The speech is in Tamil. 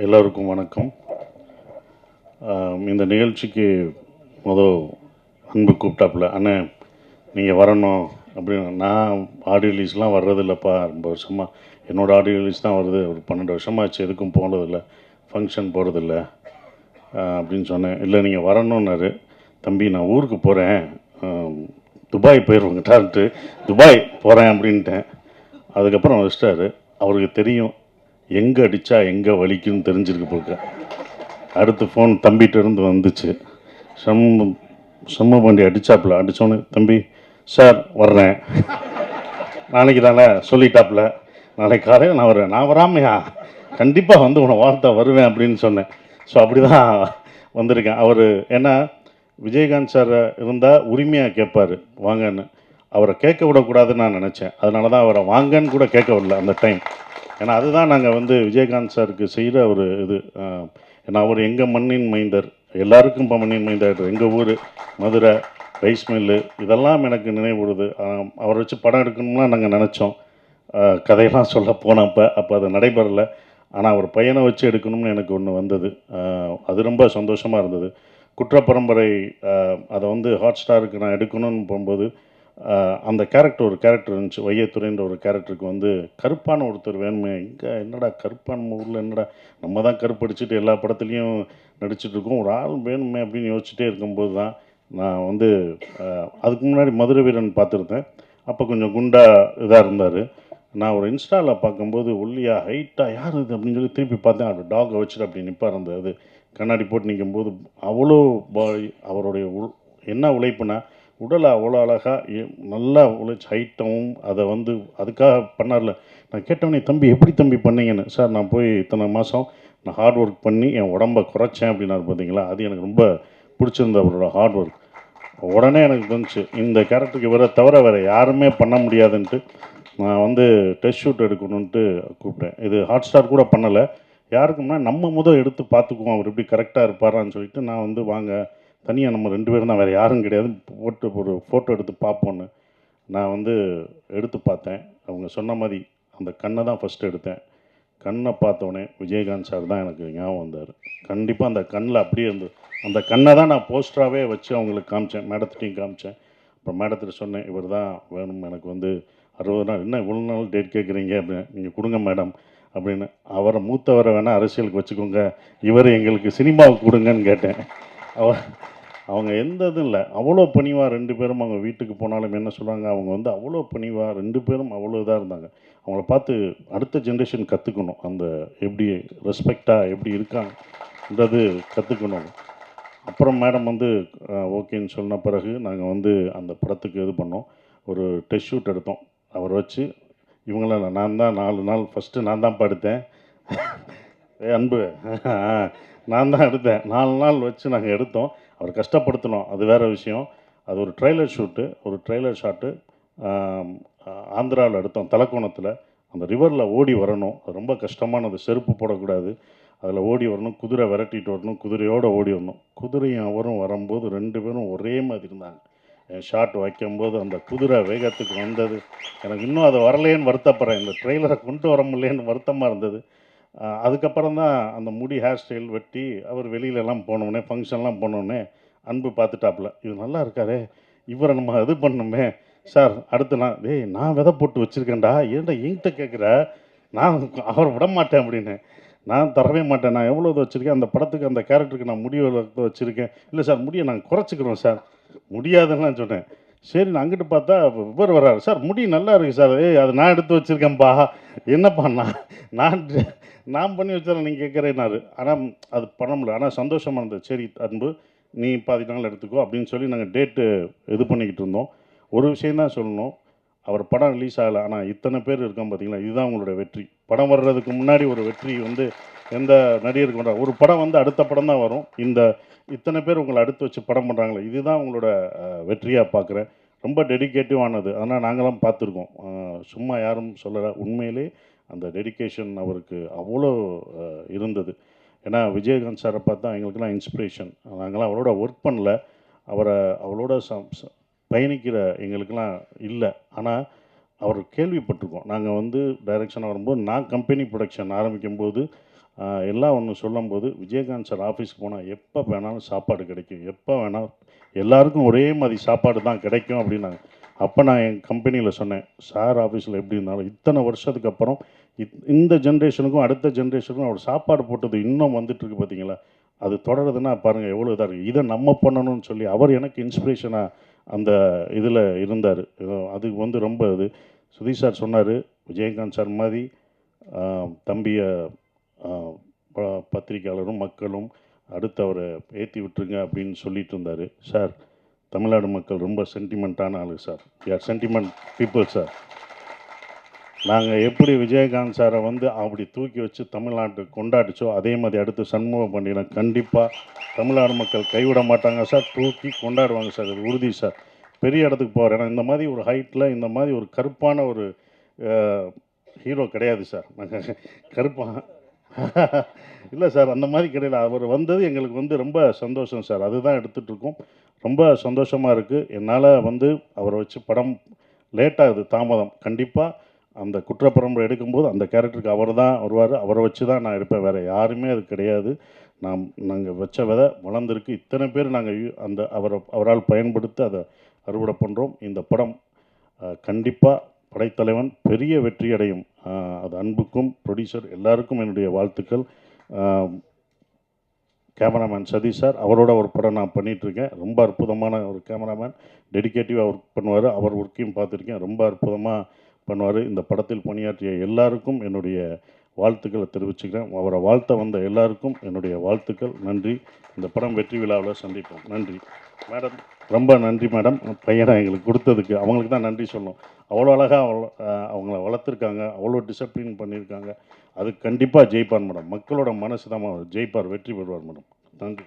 எல்லோருக்கும் வணக்கம். இந்த நிகழ்ச்சிக்கு அன்பு கூப்பிட்டாப்புல, அண்ணே நீங்கள் வரணும் அப்படின்னு. நான் ஆடியோ ரிலீஸ்லாம் வர்றதில்லப்பா, ரொம்ப வருஷமாக என்னோடய ஆடியோ ரிலீஸ் தான் வருது, ஒரு 12 வருஷமாச்சு, எதுக்கும் போனதில்லை, ஃபங்க்ஷன் போகிறதில்ல அப்படின்னு சொன்னேன். இல்லை நீங்கள் வரணுன்னாரு. தம்பி நான் ஊருக்கு போகிறேன், துபாய் போயிடுவோங்கிட்டான்ட்டு துபாய் போகிறேன் அப்படின்ட்டேன். அதுக்கப்புறம் வச்சிட்டாரு. அவருக்கு தெரியும் எங்கே அடித்தா எங்கே வலிக்குன்னு தெரிஞ்சிருக்கு போக்க. அடுத்து ஃபோன் தம்பிகிட்ட இருந்து வந்துச்சு. செம்ம வண்டி அடித்தாப்புல. அடித்தோன்னு, தம்பி சார் வர்றேன் நாளைக்கு தானே சொல்லிட்டாப்புல, நாளைக்கு காலையில் நான் வருவேன். நான் வராமையா, கண்டிப்பாக வந்து உன்னை வாழ்த்தா வருவேன் அப்படின்னு சொன்னேன். ஸோ அப்படி தான் வந்திருக்கேன். அவர் ஏன்னா விஜயகாந்த் சார் இருந்தால் உரிமையாக கேட்பார் வாங்கன்னு. அவரை கேட்க விடக்கூடாதுன்னு நான் நினச்சேன். அதனால தான் அவரை வாங்கன்னு கூட கேட்க விடல அந்த டைம். ஏன்னா அதுதான் நாங்கள் வந்து விஜயகாந்த் சாருக்கு செய்கிற ஒரு இது. ஏன்னா அவர் எங்கள் மண்ணின் மைந்தர், எல்லாருக்கும் இப்போ மண்ணின் மைந்தர். எங்கள் ஊர் மதுரை, ரைஸ் மில்லு, இதெல்லாம் எனக்கு நினைவுடுது. அவரை வச்சு படம் எடுக்கணும்லாம் நாங்கள் நினச்சோம், கதையெல்லாம் சொல்ல போனப்போ. அப்போ அது நடைபெறலை. ஆனால் அவர் பையனை வச்சு எடுக்கணும்னு எனக்கு ஒன்று வந்தது. அது ரொம்ப சந்தோஷமாக இருந்தது. குற்றப்பரம்பரை அதை வந்து ஹாட் ஸ்டாருக்கு நான் எடுக்கணும்னு போகும்போது அந்த கேரக்டர், ஒரு கேரக்டர் இருந்துச்சு, வையத்துறைன்ற ஒரு கேரக்டருக்கு வந்து கருப்பான ஒருத்தர் வேணுமே. இங்கே என்னடா கருப்பான ஊரில் என்னடா, நம்ம தான் கருப்படிச்சுட்டு எல்லா படத்துலேயும் நடிச்சிட்ருக்கோம், ஒரு ஆள் வேணுமே அப்படின்னு யோசிச்சுட்டே இருக்கும்போது தான் நான் வந்து அதுக்கு முன்னாடி மதுரை வீரன் பார்த்துருந்தேன். அப்போ கொஞ்சம் குண்டா இதாக இருந்தார். நான் ஒரு இன்ஸ்டாவில் பார்க்கும்போது ஒல்லியா ஹைட்டாக யார் இது அப்படின்னு சொல்லி திருப்பி பார்த்தேன். அவர் டாகை வச்சுட்டு அப்படி நிற்பார். அந்த அது கண்ணாடி போட்டு நிற்கும்போது அவ்வளோ அவருடைய என்ன உழைப்புனா, உடலை அவ்வளோ அழகாக நல்லா உழைச்சி ஹைட்டாகவும் அதை வந்து அதுக்காக பண்ணார்ல. நான் கேட்டவனே, தம்பி எப்படி தம்பி பண்ணீங்கன்னு. சார் நான் போய் இத்தனை மாதம் நான் ஹார்ட் ஒர்க் பண்ணி என் உடம்பை குறைச்சேன் அப்படின்னாரு. பார்த்தீங்களா, அது எனக்கு ரொம்ப பிடிச்சிருந்த அவரோட ஹார்ட் ஒர்க். உடனே எனக்கு தோணுச்சு, இந்த கேரக்டருக்கு இவரை தவிர வேறு யாருமே பண்ண முடியாதுன்ட்டு நான் வந்து டெஸ்ட் ஷூட் எடுக்கணுன்ட்டு கூப்பிட்டேன். இது ஹாட் ஸ்டார் கூட பண்ணலை, யாருக்கும்னா நம்ம முதல் எடுத்து பார்த்துக்குவோம் அவர் எப்படி கரெக்டாக இருப்பாரான்னு சொல்லிட்டு நான் வந்து வாங்க தனியாக நம்ம 2 பேரும் தான், வேறு யாரும் கிடையாது, போட்டு ஒரு ஃபோட்டோ எடுத்து பார்ப்போன்னு நான் வந்து எடுத்து பார்த்தேன். அவங்க சொன்ன மாதிரி அந்த கண்ணை தான் ஃபஸ்ட்டு எடுத்தேன். கண்ணை பார்த்தோன்னே விஜயகாந்த் சார் தான் எனக்கு ஞாபகம் வந்தார். கண்டிப்பாக அந்த கண்ணில் அப்படியே இருந்து அந்த கண்ணை தான் நான் போஸ்டராகவே வச்சு அவங்களுக்கு காமிச்சேன், மேடத்திட்டையும் காமிச்சேன். அப்புறம் மேடத்திட்ட சொன்னேன், இவர் தான் வேணும் எனக்கு வந்து 60 நாள், என்ன இவ்வளோ நாள் டேட் கேட்குறீங்க அப்படின்னு, நீங்கள் கொடுங்க மேடம் அப்படின்னு. அவரை மூத்தவரை வேணால் அரசியலுக்கு வச்சுக்கோங்க, இவர் எங்களுக்கு சினிமாவுக்கு கொடுங்கன்னு கேட்டேன். அவங்க எந்த இதுவும் இல்லை, அவ்வளோ பணிவாக 2 பேரும். அவங்க வீட்டுக்கு போனாலும் என்ன சொல்கிறாங்க, அவங்க வந்து அவ்வளோ பணிவாக 2 பேரும் அவ்வளோ இதாக இருந்தாங்க. அவங்கள பார்த்து அடுத்த ஜென்ரேஷன் கற்றுக்கணும், அந்த எப்படி ரெஸ்பெக்டாக எப்படி இருக்காங்கன்றது கற்றுக்கணும். அப்புறம் மேடம் வந்து ஓகேன்னு சொன்ன பிறகு நாங்கள் வந்து அந்த படத்துக்கு இது பண்ணோம், ஒரு டெஸ்ட் ஷூட் எடுத்தோம். அவர் வச்சு இவங்களாம் நான் தான் 4 நாள் ஃபஸ்ட்டு நான் தான் படுத்தேன். அன்பு நான் தான் எடுத்தேன். 4 நாள் வச்சு நாங்கள் எடுத்தோம். அவர் கஷ்டப்படுத்தினோம், அது வேறு விஷயம். அது ஒரு ட்ரெய்லர் ஷூட்டு, ஒரு ட்ரெய்லர் ஷாட்டு ஆந்திராவில் எடுத்தோம், தலக்கோணத்தில். அந்த ரிவரில் ஓடி வரணும், அது ரொம்ப கஷ்டமானது, செருப்பு போடக்கூடாது, அதில் ஓடி வரணும், குதிரை விரட்டிட்டு வரணும், குதிரையோடு ஓடி வரணும். குதிரையும் அவரும் வரும்போது 2 பேரும் ஒரே மாதிரி இருந்தாங்க. என் ஷாட் வைக்கும்போது அந்த குதிரை வேகத்துக்கு வந்தது, எனக்கு இன்னும் அது வரலேன்னு வருத்தப்படுறேன். இந்த ட்ரெய்லரை கொண்டு வர முடியலேன்னு வருத்தமாக இருந்தது. அதுக்கப்புறம் தான் அந்த முடி ஹேர் ஸ்டைல் வெட்டி அவர் வெளியிலலாம் போனோடனே, ஃபங்க்ஷன்லாம் போனோடனே அன்பு பார்த்துட்டாப்புல, இது நல்லா இருக்காரே, இவரை நம்ம இது பண்ணணுமே சார். அடுத்து நான் விதை போட்டு வச்சுருக்கேன்டா, ஏன்டா என்கிட்ட கேட்குற, நான் அவரை விட மாட்டேன் அப்படின்னு. நான் தரவே மாட்டேன், நான் எவ்வளோ இது வச்சுருக்கேன் அந்த படத்துக்கு, அந்த கேரக்டருக்கு நான் முடி வச்சுருக்கேன். இல்லை சார் முடியை நாங்கள் குறைச்சிக்கிறோம் சார். முடியாதுன்னு சொன்னேன். சரி, நான் அங்கிட்டு பார்த்தா இவர் வர்றாரு, சார் முடி நல்லா இருக்குது சார். அது நான் எடுத்து வச்சுருக்கேன்ப்பா. என்னப்பா நான் நான் பண்ணி வச்சாலும் நீங்கள் கேட்குறேன்னாரு. ஆனால் அது பண்ண முடியல. ஆனால் சந்தோஷமாக இருந்தது. சரி அன்பு, நீ பாதி நாள் எடுத்துக்கோ அப்படின்னு சொல்லி நாங்கள் டேட்டு இது பண்ணிக்கிட்டு இருந்தோம். ஒரு விஷயந்தான் சொல்லணும், அவர் படம் ரிலீஸ் ஆகலை, ஆனால் இத்தனை பேர் இருக்கோம் பார்த்தீங்களா, இதுதான் உங்களோட வெற்றி. படம் வர்றதுக்கு முன்னாடி ஒரு வெற்றி வந்து எந்த நடிகருக்கு பண்ணுறாங்க, ஒரு படம் வந்து அடுத்த படம் தான் வரும், இந்த இத்தனை பேர் உங்களை அடுத்து வச்சு படம் பண்ணுறாங்களே, இதுதான் உங்களோட வெற்றியாக பார்க்குறேன். ரொம்ப டெடிக்கேட்டிவானது, ஆனால் நாங்களாம் பார்த்துருக்கோம், சும்மா யாரும் சொல்லலை. உண்மையிலே அந்த டெடிக்கேஷன் அவருக்கு அவ்வளோ இருந்தது. ஏன்னா விஜயகாந்த் சாரை பார்த்தா எங்களுக்கெல்லாம் இன்ஸ்பிரேஷன். நாங்களாம் அவரோட ஒர்க் பண்ணல, அவரை அவளோட பயணிக்கிற எங்களுக்கெல்லாம் இல்லை. ஆனால் அவர் கேள்விப்பட்டிருக்கோம். நாங்கள் வந்து டைரக்ஷனாக வரும்போது, நான் கம்பெனி ப்ரொடக்ஷன் ஆரம்பிக்கும்போது எல்லாம் ஒன்று சொல்லும்போது விஜயகாந்த் சார் ஆஃபீஸ்க்கு போனால் எப்போ வேணாலும் சாப்பாடு கிடைக்கும், எப்போ வேணாலும் எல்லாருக்கும் ஒரே மாதிரி சாப்பாடு தான் கிடைக்கும் அப்படின்னாங்க. அப்போ நான் என் கம்பெனியில் சொன்னேன், சார் ஆஃபீஸில் எப்படி இருந்தாலும் இத்தனை வருஷத்துக்கு அப்புறம் இந்த ஜென்ரேஷனுக்கும் அடுத்த ஜென்ரேஷனுக்கும் அவர் சாப்பாடு போட்டது இன்னும் வந்துட்டுருக்கு பார்த்தீங்களா, அது தொடருதுன்னா பாருங்கள் எவ்வளோ இதாக இருக்குது. இதை நம்ம பண்ணணும்னு சொல்லி அவர் எனக்கு இன்ஸ்பிரேஷனாக அந்த இதில் இருந்தார். அது வந்து ரொம்ப இது சுதீஷ் சார் சொன்னார், விஜயகாந்த் சார் மாதிரி தம்பியை பத்திரிக்கையாளரும் மக்களும் அடுத்து அவரை ஏற்றி விட்டுருங்க அப்படின்னு சொல்லிட்டு இருந்தார். சார் தமிழ்நாடு மக்கள் ரொம்ப சென்டிமெண்ட்டான ஆளு சார். யார் சென்டிமெண்ட் பீப்புள் சார். நாங்கள் எப்படி விஜயகாந்த் சாரை வந்து அப்படி தூக்கி வச்சு தமிழ்நாட்டுக்கு கொண்டாடிச்சோ அதே மாதிரி அடுத்து சண்முக பாண்டியனை கண்டிப்பாக தமிழ்நாடு மக்கள் கைவிட மாட்டாங்க சார், தூக்கி கொண்டாடுவாங்க சார், இது உறுதி சார். பெரிய இடத்துக்கு போகிறேன். ஏன்னா இந்த மாதிரி ஒரு ஹைட்டில் இந்த மாதிரி ஒரு கருப்பான ஒரு ஹீரோ கிடையாது சார். நாங்கள் கருப்பாக இல்லை சார், அந்த மாதிரி கிடையாது. அவர் வந்தது எங்களுக்கு வந்து ரொம்ப சந்தோஷம் சார். அதுதான் எடுத்துகிட்ருக்கோம். ரொம்ப சந்தோஷமாக இருக்குது. என்னால் வந்து அவரை வச்சு படம் லேட்டாகுது, தாமதம். கண்டிப்பாக அந்த குற்றப்பரம்பரை எடுக்கும்போது அந்த கேரக்டருக்கு அவர் தான் வருவார். அவரை வச்சு தான் நான் எடுப்பேன், வேறு யாருமே அது கிடையாது. நாங்கள் வச்ச விதை வளர்ந்துருக்கு. இத்தனை பேர் நாங்கள் அந்த அவரால் பயன்படுத்தி அதை அறுவடை பண்ணுறோம். இந்த படம் கண்டிப்பாக படைத்தலைவன் பெரிய வெற்றி அடையும். அது அன்புக்கும் ப்ரொடியூசர் எல்லாருக்கும் என்னுடைய வாழ்த்துக்கள். கேமராமேன் சதீஷ் சார், அவரோட ஒரு படம் நான் பண்ணிகிட்ருக்கேன். ரொம்ப அற்புதமான ஒரு கேமராமேன், டெடிக்கேட்டிவாக ஒர்க் பண்ணுவார். அவர் ஒர்க்கையும் பார்த்துருக்கேன், ரொம்ப அற்புதமாக பண்ணுவார். இந்த படத்தில் பணியாற்றிய எல்லாருக்கும் என்னுடைய வாழ்த்துக்களை தெரிவிச்சுக்கிறேன். அவரை வாழ்த்த வந்த எல்லாருக்கும் என்னுடைய வாழ்த்துக்கள். நன்றி. இந்த படம் வெற்றி விழாவில் சந்திப்போம். நன்றி மேடம், ரொம்ப நன்றி மேடம். பையனை எங்களுக்கு கொடுத்ததுக்கு அவங்களுக்கு தான் நன்றி சொல்லணும். அவ்வளோ அழகாக அவங்கள வளர்த்துருக்காங்க, அவ்வளோ டிசிப்ளின் பண்ணியிருக்காங்க. அது கண்டிப்பாக ஜெயிப்பார் மேடம். மக்களோட மனசு தான் ஜெயிப்பார், வெற்றி பெறுவார் மேடம். நன்றி.